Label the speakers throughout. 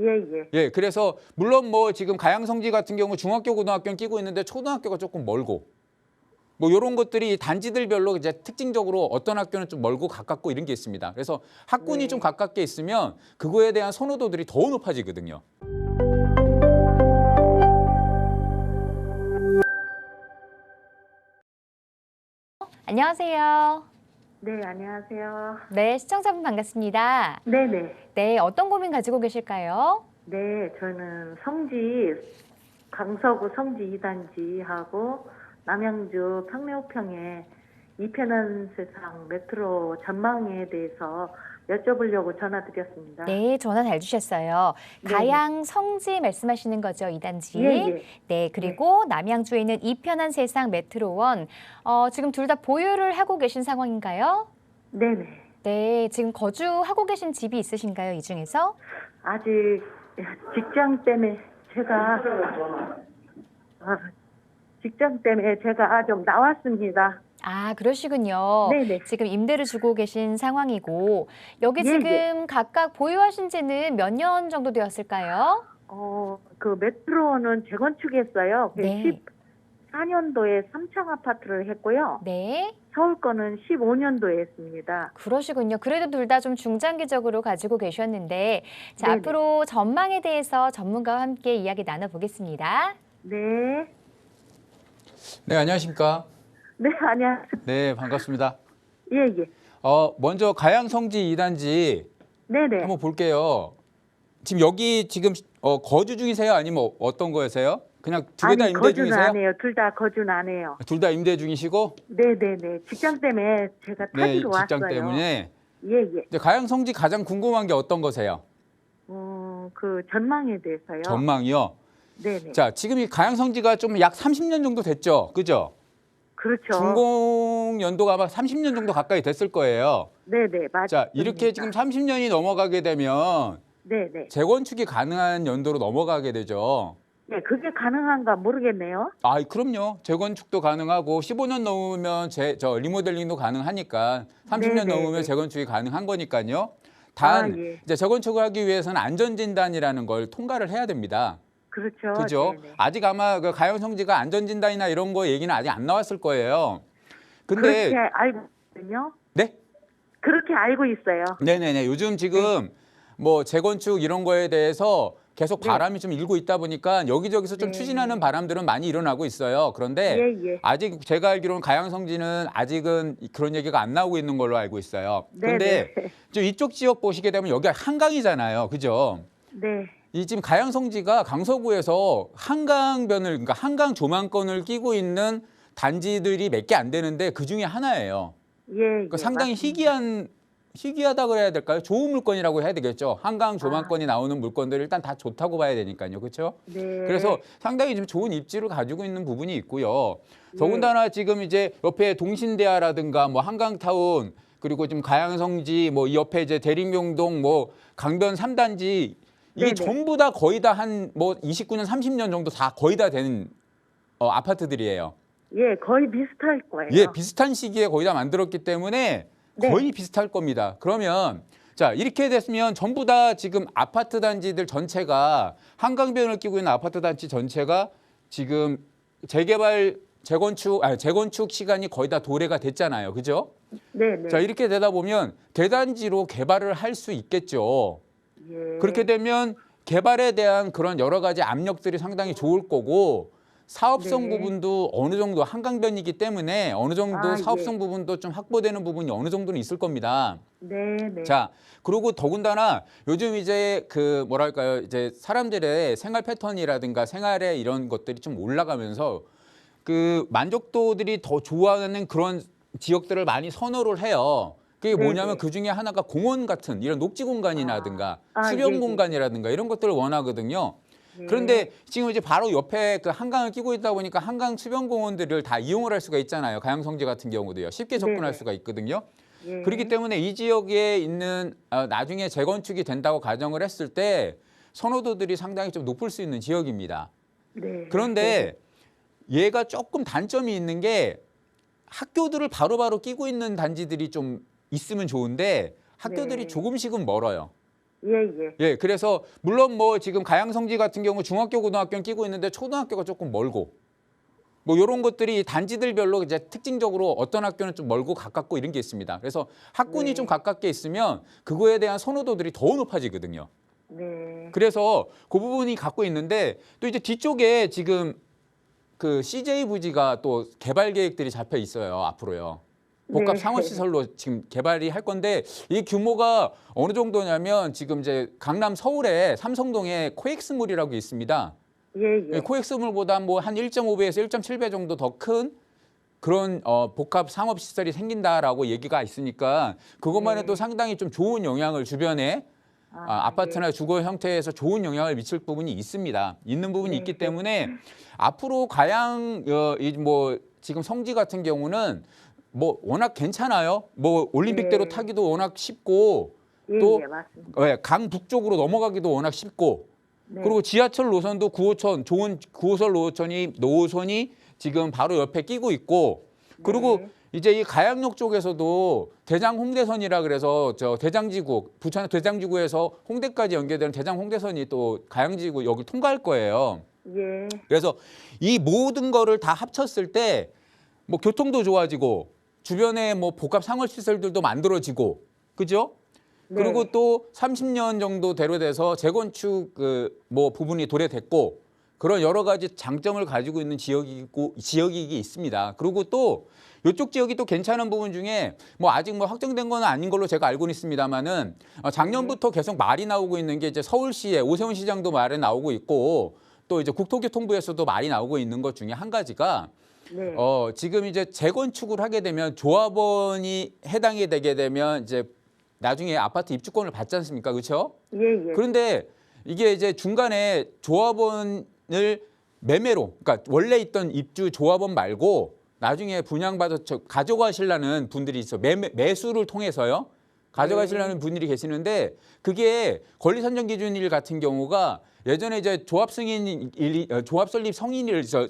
Speaker 1: 예.
Speaker 2: 예, 그래서 물론 뭐 지금 가양성지 같은 경우 중학교, 고등학교는 끼고 있는데 초등학교가 조금 멀고 뭐 이런 것들이 단지들별로 이제 특징적으로 어떤 학교는 좀 멀고 가깝고 이런 게 있습니다. 그래서 학군이 좀 가깝게 있으면 그거에 대한 선호도들이 더 높아지거든요.
Speaker 3: 안녕하세요.
Speaker 1: 네, 안녕하세요.
Speaker 3: 네, 시청자분 반갑습니다.
Speaker 1: 네네.
Speaker 3: 네, 어떤 고민 가지고 계실까요?
Speaker 1: 네, 저는 강서구 성지 2단지하고 남양주 평내호평의 이편한 세상 메트로 전망에 대해서 여쭤보려고 전화드렸습니다.
Speaker 3: 네, 전화 잘 주셨어요.
Speaker 1: 네네.
Speaker 3: 가양 성지 말씀하시는 거죠, 2단지.
Speaker 1: 예.
Speaker 3: 네, 그리고 남양주에 있는 이편한 세상 메트로원. 지금 둘 다 보유를 하고 계신 상황인가요?
Speaker 1: 네네.
Speaker 3: 네, 지금 거주하고 계신 집이 있으신가요, 이 중에서?
Speaker 1: 아직 직장 때문에 제가 좀 나왔습니다.
Speaker 3: 아, 그러시군요.
Speaker 1: 네네.
Speaker 3: 지금 임대를 주고 계신 상황이고, 여기
Speaker 1: 예,
Speaker 3: 지금 각각 보유하신 지는 몇 년 정도 되었을까요?
Speaker 1: 그 메트로는 재건축했어요.
Speaker 3: 네.
Speaker 1: 14년도에 3층 아파트를 했고요.
Speaker 3: 네.
Speaker 1: 서울 거는 15년도에 했습니다.
Speaker 3: 그러시군요. 그래도 둘 다 좀 중장기적으로 가지고 계셨는데, 자,
Speaker 1: 네네.
Speaker 3: 앞으로 전망에 대해서 전문가와 함께 이야기 나눠보겠습니다.
Speaker 1: 네.
Speaker 2: 네, 안녕하십니까?
Speaker 1: 네, 안녕하세요.
Speaker 2: 네, 반갑습니다.
Speaker 1: 예.
Speaker 2: 먼저 가양성지 2단지
Speaker 1: 네네.
Speaker 2: 한번 볼게요. 지금 여기 지금 거주 중이세요? 아니면 어떤 거세요? 그냥 두 개 다 임대
Speaker 1: 거주는
Speaker 2: 중이세요?
Speaker 1: 안 해요. 둘 다 거주는 안 해요.
Speaker 2: 둘 다 임대 중이시고?
Speaker 1: 네네네. 직장 때문에 제가
Speaker 2: 네,
Speaker 1: 타지로 왔어요.
Speaker 2: 직장 때문에.
Speaker 1: 예.
Speaker 2: 근데 가양성지 가장 궁금한 게 어떤 거세요?
Speaker 1: 그 전망에 대해서요.
Speaker 2: 전망이요?
Speaker 1: 네네.
Speaker 2: 자, 지금 이 가양성지가 좀 약 30년 정도 됐죠? 그죠?
Speaker 1: 그렇죠.
Speaker 2: 준공 연도가 아마 30년 정도 가까이 됐을 거예요.
Speaker 1: 네네. 맞습니다.
Speaker 2: 자, 이렇게 지금 30년이 넘어가게 되면
Speaker 1: 네네.
Speaker 2: 재건축이 가능한 연도로 넘어가게 되죠.
Speaker 1: 네, 그게 가능한가 모르겠네요.
Speaker 2: 아, 그럼요. 재건축도 가능하고 15년 넘으면 리모델링도 가능하니까 30년
Speaker 1: 네네.
Speaker 2: 넘으면 재건축이 가능한 거니까요. 단
Speaker 1: 예.
Speaker 2: 이제 재건축을 하기 위해서는 안전진단이라는 걸 통과를 해야 됩니다.
Speaker 1: 그렇죠.
Speaker 2: 그죠?
Speaker 1: 네네.
Speaker 2: 아직 아마 그 가양성지가 안전진단이나 이런 거 얘기는 아직 안 나왔을 거예요. 근데
Speaker 1: 그렇게 알고 있거든요.
Speaker 2: 네?
Speaker 1: 그렇게 알고 있어요.
Speaker 2: 네네네. 요즘 지금 뭐 재건축 이런 거에 대해서 계속
Speaker 1: 네.
Speaker 2: 바람이 좀 일고 있다 보니까 여기저기서 좀
Speaker 1: 네.
Speaker 2: 추진하는 바람들은 많이 일어나고 있어요. 그런데
Speaker 1: 예.
Speaker 2: 아직 제가 알기로는 가양성지는 아직은 그런 얘기가 안 나오고 있는 걸로 알고 있어요. 그런데
Speaker 1: 네네.
Speaker 2: 좀 이쪽 지역 보시게 되면 여기가 한강이잖아요. 그죠?
Speaker 1: 네.
Speaker 2: 이 지금 가양성지가 강서구에서 한강변을, 그러니까 한강 조망권을 끼고 있는 단지들이 몇 개 안 되는데 그 중에 하나예요. 그러니까 상당히 희귀하다 그래야 될까요? 좋은 물건이라고 해야 되겠죠. 한강 조망권이 나오는 물건들 일단 다 좋다고 봐야 되니까요. 그렇죠?
Speaker 1: 네.
Speaker 2: 그래서 상당히 좀 좋은 입지를 가지고 있는 부분이 있고요. 더군다나 지금 이제 옆에 동신대하라든가 뭐 한강타운 그리고 지금 가양성지 뭐 이 옆에 이제 대림용동 뭐 강변 3단지 이게
Speaker 1: 네네.
Speaker 2: 전부 다 거의 다 한 뭐 29년 30년 정도 다 거의 다 된 아파트들이에요.
Speaker 1: 예, 거의 비슷할 거예요.
Speaker 2: 예, 비슷한 시기에 거의 다 만들었기 때문에
Speaker 1: 네.
Speaker 2: 거의 비슷할 겁니다. 그러면 자, 이렇게 됐으면 전부 다 지금 아파트 단지들 전체가 한강변을 끼고 있는 아파트 단지 전체가 지금 재건축 시간이 거의 다 도래가 됐잖아요. 그죠?
Speaker 1: 네네.
Speaker 2: 자, 이렇게 되다 보면 대단지로 개발을 할 수 있겠죠.
Speaker 1: 예.
Speaker 2: 그렇게 되면 개발에 대한 그런 여러 가지 압력들이 상당히 좋을 거고 사업성
Speaker 1: 네.
Speaker 2: 부분도 어느 정도 한강변이기 때문에 어느 정도 사업성
Speaker 1: 예.
Speaker 2: 부분도 좀 확보되는 부분이 어느 정도는 있을 겁니다.
Speaker 1: 네네.
Speaker 2: 자, 그리고 더군다나 요즘 이제 그 뭐랄까요, 이제 사람들의 생활 패턴이라든가 생활의 이런 것들이 좀 올라가면서 그 만족도들이 더 좋아하는 그런 지역들을 많이 선호를 해요. 그게 뭐냐면 그 중에 하나가 공원 같은 이런 녹지 공간이라든가 수변
Speaker 1: 예.
Speaker 2: 공간이라든가 이런 것들을 원하거든요.
Speaker 1: 네.
Speaker 2: 그런데 지금 이제 바로 옆에 그 한강을 끼고 있다 보니까 한강 수변 공원들을 다 이용을 할 수가 있잖아요. 가양성지 같은 경우도요. 쉽게 접근할
Speaker 1: 네네.
Speaker 2: 수가 있거든요.
Speaker 1: 예.
Speaker 2: 그렇기 때문에 이 지역에 있는 나중에 재건축이 된다고 가정을 했을 때 선호도들이 상당히 좀 높을 수 있는 지역입니다.
Speaker 1: 네.
Speaker 2: 그런데 얘가 조금 단점이 있는 게 학교들을 바로바로 끼고 있는 단지들이 좀 있으면 좋은데 학교들이
Speaker 1: 네.
Speaker 2: 조금씩은 멀어요.
Speaker 1: 예, 예.
Speaker 2: 예, 그래서 물론 뭐 지금 가양성지 같은 경우 중학교, 고등학교는 끼고 있는데 초등학교가 조금 멀고 뭐 이런 것들이 단지들별로 이제 특징적으로 어떤 학교는 좀 멀고 가깝고 이런 게 있습니다. 그래서 학군이
Speaker 1: 네.
Speaker 2: 좀 가깝게 있으면 그거에 대한 선호도들이 더 높아지거든요.
Speaker 1: 네.
Speaker 2: 그래서 그 부분이 갖고 있는데 또 이제 뒤쪽에 지금 그 CJ 부지가 또 개발 계획들이 잡혀 있어요. 앞으로요. 복합
Speaker 1: 네.
Speaker 2: 상업시설로 지금 개발이 할 건데 이 규모가 어느 정도냐면 지금 이제 강남 서울에 삼성동에 코엑스몰이라고 있습니다.
Speaker 1: 예, 예.
Speaker 2: 코엑스몰보다 뭐 한 1.5배에서 1.7배 정도 더 큰 그런 복합 상업시설이 생긴다라고 얘기가 있으니까 그것만 해도
Speaker 1: 네.
Speaker 2: 상당히 좀 좋은 영향을 주변에 아파트나 주거 형태에서 좋은 영향을 미칠 부분이 있습니다. 있는 부분이
Speaker 1: 네.
Speaker 2: 있기 때문에 앞으로 가양 뭐 지금 성지 같은 경우는 뭐 워낙 괜찮아요. 뭐 올림픽대로
Speaker 1: 네.
Speaker 2: 타기도 워낙 쉽고
Speaker 1: 예,
Speaker 2: 또
Speaker 1: 예, 맞습니다.
Speaker 2: 예, 강 북쪽으로 넘어가기도 워낙 쉽고
Speaker 1: 네.
Speaker 2: 그리고 지하철 노선도 9호선 좋은 9호선 노선이 지금 바로 옆에 끼고 있고 그리고
Speaker 1: 네.
Speaker 2: 이제 이 가양역 쪽에서도 대장 홍대선이라 그래서 저 대장지구 부천 대장지구에서 홍대까지 연계되는 대장 홍대선이 또 가양지구 여기 통과할 거예요.
Speaker 1: 예.
Speaker 2: 그래서 이 모든 거를 다 합쳤을 때 뭐 교통도 좋아지고 주변에 뭐 복합 상업 시설들도 만들어지고 그죠?
Speaker 1: 네.
Speaker 2: 그리고 또 30년 정도 대로돼서 재건축 뭐 부분이 도래됐고 그런 여러 가지 장점을 가지고 있는 지역이 있습니다. 그리고 또 이쪽 지역이 또 괜찮은 부분 중에 뭐 아직 뭐 확정된 건 아닌 걸로 제가 알고는 있습니다만은 작년부터 계속 말이 나오고 있는 게 이제 서울시에 오세훈 시장도 말이 나오고 있고 또 이제 국토교통부에서도 말이 나오고 있는 것 중에 한 가지가
Speaker 1: 네.
Speaker 2: 지금 이제 재건축을 하게 되면 조합원이 해당이 되게 되면 이제 나중에 아파트 입주권을 받지 않습니까? 그렇죠?
Speaker 1: 예, 예.
Speaker 2: 그런데 이게 이제 중간에 조합원을 매매로, 그러니까 원래 있던 입주 조합원 말고 나중에 분양받아서 가져가시려는 분들이 있어. 매수를 통해서요. 가져가시려는 분들이 계시는데 그게 권리선정 기준일 같은 경우가 예전에 이제 조합 설립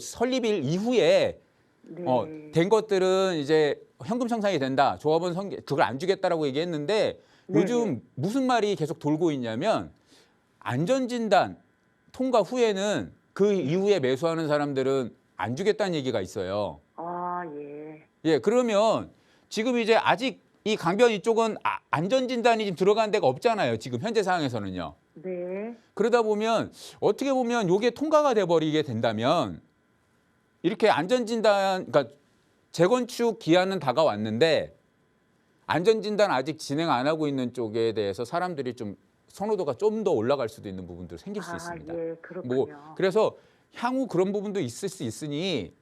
Speaker 2: 설립일 이후에
Speaker 1: 네.
Speaker 2: 된 것들은 이제 현금 청산이 된다. 조합원 그걸 안 주겠다라고 얘기했는데 요즘 무슨 말이 계속 돌고 있냐면 안전진단 통과 후에는 그 이후에 매수하는 사람들은 안 주겠다는 얘기가 있어요.
Speaker 1: 아, 예.
Speaker 2: 예, 그러면 지금 이제 아직 이 강변 이쪽은 안전진단이 지금 들어간 데가 없잖아요. 지금 현재 상황에서는요.
Speaker 1: 네.
Speaker 2: 그러다 보면 어떻게 보면 이게 통과가 돼버리게 된다면 이렇게 안전진단, 그러니까 재건축 기한은 다가왔는데 안전진단 아직 진행 안 하고 있는 쪽에 대해서 사람들이 좀 선호도가 좀 더 올라갈 수도 있는 부분도 생길 수 있습니다.
Speaker 1: 예, 그렇군요.
Speaker 2: 그래서 향후 그런 부분도 있을 수 있으니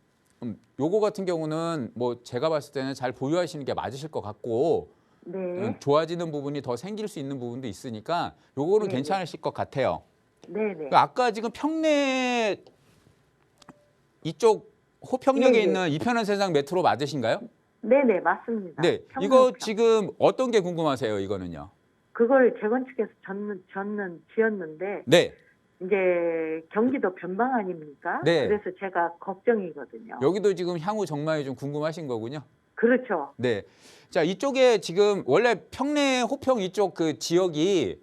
Speaker 2: 요거 같은 경우는 뭐 제가 봤을 때는 잘 보유하시는 게 맞으실 것 같고
Speaker 1: 네.
Speaker 2: 좋아지는 부분이 더 생길 수 있는 부분도 있으니까 요거는
Speaker 1: 네,
Speaker 2: 괜찮으실 것 같아요.
Speaker 1: 네, 네.
Speaker 2: 아까 지금 평내 이쪽 호평역에
Speaker 1: 예, 예.
Speaker 2: 있는 이편한 세상 메트로 맞으신가요?
Speaker 1: 네, 네, 맞습니다.
Speaker 2: 네. 이거
Speaker 1: 평화평.
Speaker 2: 지금 어떤 게 궁금하세요, 이거는요?
Speaker 1: 그걸 재건축해서 지었는데
Speaker 2: 네.
Speaker 1: 이제 경기도 변방 아닙니까?
Speaker 2: 네.
Speaker 1: 그래서 제가 걱정이거든요.
Speaker 2: 여기도 지금 향후 전망이 좀 궁금하신 거군요.
Speaker 1: 그렇죠.
Speaker 2: 네. 자, 이쪽에 지금 원래 평내 호평 이쪽 그 지역이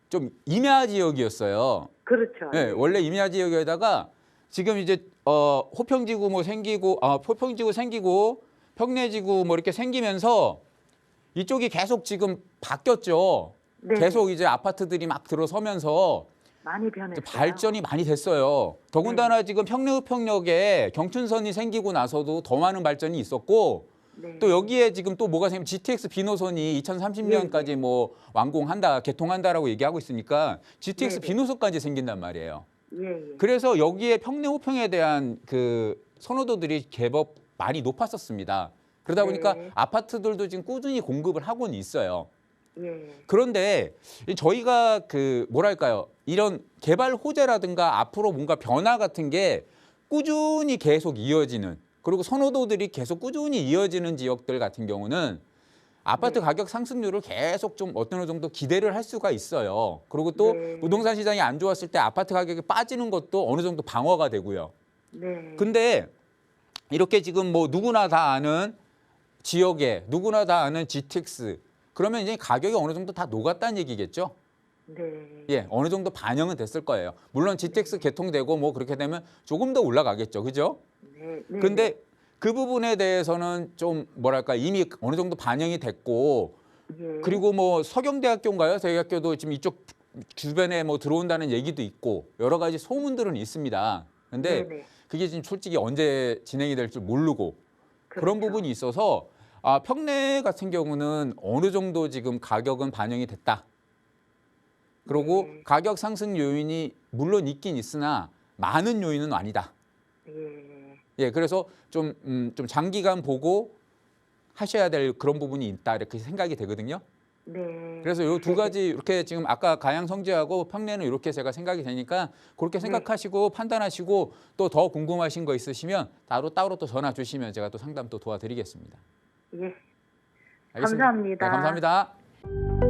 Speaker 2: 좀 임야 지역이었어요.
Speaker 1: 그렇죠.
Speaker 2: 네, 원래 임야 지역에다가 지금 이제 호평지구 뭐 생기고 호평지구 생기고 평내지구 뭐 이렇게 생기면서 이쪽이 계속 지금 바뀌었죠.
Speaker 1: 네.
Speaker 2: 계속 이제 아파트들이 막 들어서면서
Speaker 1: 많이 변했어요.
Speaker 2: 발전이 많이 됐어요. 더군다나 지금 평내호평역에 경춘선이 생기고 나서도 더 많은 발전이 있었고
Speaker 1: 네.
Speaker 2: 또 여기에 지금 또 뭐가 생기면 GTX 비노선이 2030년까지 뭐 완공한다, 개통한다라고 얘기하고 있으니까 GTX
Speaker 1: 네.
Speaker 2: 비노선까지 생긴단 말이에요.
Speaker 1: 예, 예.
Speaker 2: 그래서 여기에 평내호평에 대한 그 선호도들이 제법 많이 높았었습니다. 그러다 보니까
Speaker 1: 네.
Speaker 2: 아파트들도 지금 꾸준히 공급을 하고는 있어요.
Speaker 1: 예.
Speaker 2: 그런데 저희가 그 뭐랄까요, 이런 개발 호재라든가 앞으로 뭔가 변화 같은 게 꾸준히 계속 이어지는, 그리고 선호도들이 계속 꾸준히 이어지는 지역들 같은 경우는 아파트
Speaker 1: 네.
Speaker 2: 가격 상승률을 계속 좀 어느 정도 기대를 할 수가 있어요. 그리고 또
Speaker 1: 네.
Speaker 2: 부동산 시장이 안 좋았을 때 아파트 가격이 빠지는 것도 어느 정도 방어가 되고요.
Speaker 1: 네.
Speaker 2: 근데 이렇게 지금 뭐 누구나 다 아는 지역에 누구나 다 아는 GTX, 그러면 이제 가격이 어느 정도 다 녹았다는 얘기겠죠.
Speaker 1: 네.
Speaker 2: 예, 어느 정도 반영은 됐을 거예요. 물론 GTX 개통되고 뭐 그렇게 되면 조금 더 올라가겠죠. 그죠?
Speaker 1: 네. 네.
Speaker 2: 근데 그 부분에 대해서는 좀 뭐랄까 이미 어느 정도 반영이 됐고
Speaker 1: 예.
Speaker 2: 그리고 뭐 서경대학교인가요? 저희 학교도 지금 이쪽 주변에 뭐 들어온다는 얘기도 있고 여러 가지 소문들은 있습니다. 근데
Speaker 1: 네네.
Speaker 2: 그게 지금 솔직히 언제 진행이 될 줄 모르고 그런
Speaker 1: 그렇죠.
Speaker 2: 부분이 있어서 평내 같은 경우는 어느 정도 지금 가격은 반영이 됐다. 그리고
Speaker 1: 네.
Speaker 2: 가격 상승 요인이 물론 있긴 있으나 많은 요인은 아니다.
Speaker 1: 예.
Speaker 2: 예, 그래서 좀 장기간 보고 하셔야 될 그런 부분이 있다 이렇게 생각이 되거든요.
Speaker 1: 네.
Speaker 2: 그래서 이 두 가지 이렇게 지금 아까 가양 성지하고 평내는 이렇게 제가 생각이 되니까 그렇게 생각하시고 판단하시고 또 더 궁금하신 거 있으시면 따로 또 전화 주시면 제가 또 상담 또 도와드리겠습니다.
Speaker 1: 예.
Speaker 2: 알겠습니다.
Speaker 1: 감사합니다.
Speaker 2: 네, 감사합니다.